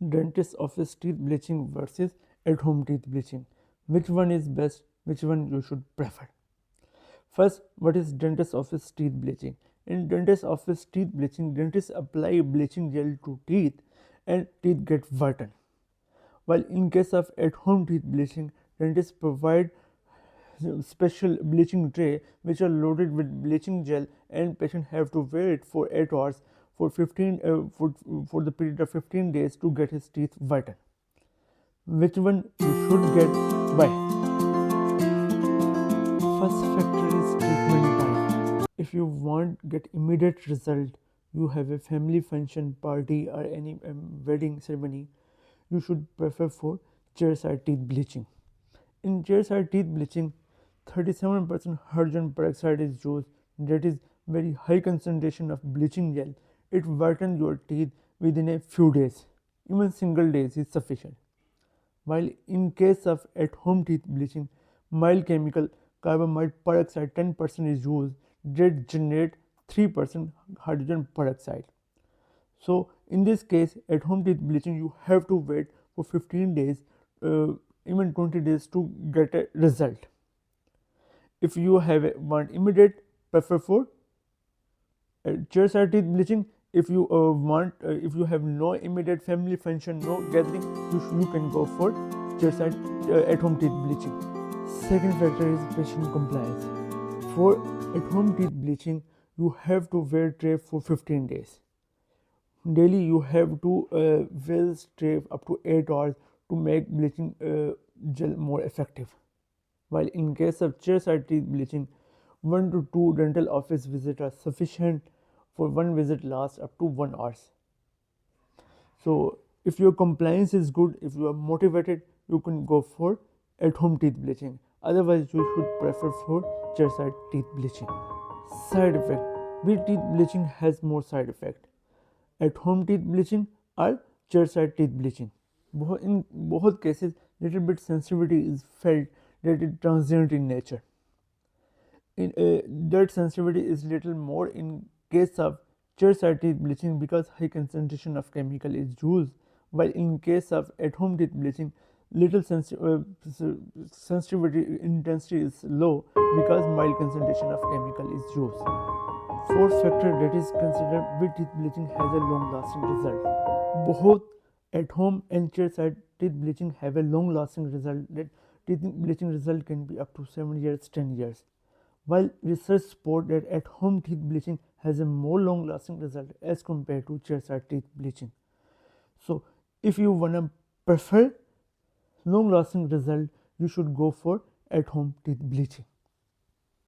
dentist office teeth bleaching versus at-home teeth bleaching. Which one is best? Which one you should prefer? First, what is dentist office teeth bleaching? In dentist office teeth bleaching, dentists apply bleaching gel to teeth and teeth get whitened. While in case of at-home teeth bleaching, dentists provide special bleaching tray which are loaded with bleaching gel, and patient have to wait for 8 hours for 15 for the period of 15 days to get his teeth whitened. Which one you should get? Why? First factor is treatment time. If you want get immediate result, you have a family function, party or any wedding ceremony, you should prefer for chairside teeth bleaching. In chairside teeth bleaching, 37% hydrogen peroxide is used, that is very high concentration of bleaching gel. It whitens your teeth within a few days. Even single days is sufficient. While in case of at-home teeth bleaching, mild chemical carbamide peroxide 10% is used, that generate 3% hydrogen peroxide. So in this case, at-home teeth bleaching, you have to wait for 15 days, even 20 days to get a result. If you want immediate, prefer for chairside teeth bleaching. If you if you have no immediate family function, no gathering, you can go for chairside at-home teeth bleaching. Second factor is patient compliance. For at-home teeth bleaching, you have to wear tray for 15 days. Daily you have to wear tray up to 8 hours to make bleaching gel more effective. While in case of chairside teeth bleaching, 1 to 2 dental office visits are sufficient. For one visit lasts up to 1 hour. So if your compliance is good, if you are motivated, you can go for at-home teeth bleaching. Otherwise, you should prefer for chairside teeth bleaching. Side effect. Which teeth bleaching has more side effect? At-home teeth bleaching or chairside teeth bleaching? In both cases, little bit sensitivity is felt, that is transient in nature. That sensitivity is little more in case of chairside teeth bleaching because high concentration of chemical is used, while in case of at-home teeth bleaching, little sensitivity intensity is low because mild concentration of chemical is used. Fourth factor that is considered with teeth bleaching has a long-lasting result. Both at-home and chairside teeth bleaching have a long-lasting result. That teeth bleaching result can be up to 7 years, 10 years. While research supports that at-home teeth bleaching has a more long-lasting result as compared to chairside teeth bleaching. So, if you wanna prefer long-lasting result, you should go for at-home teeth bleaching.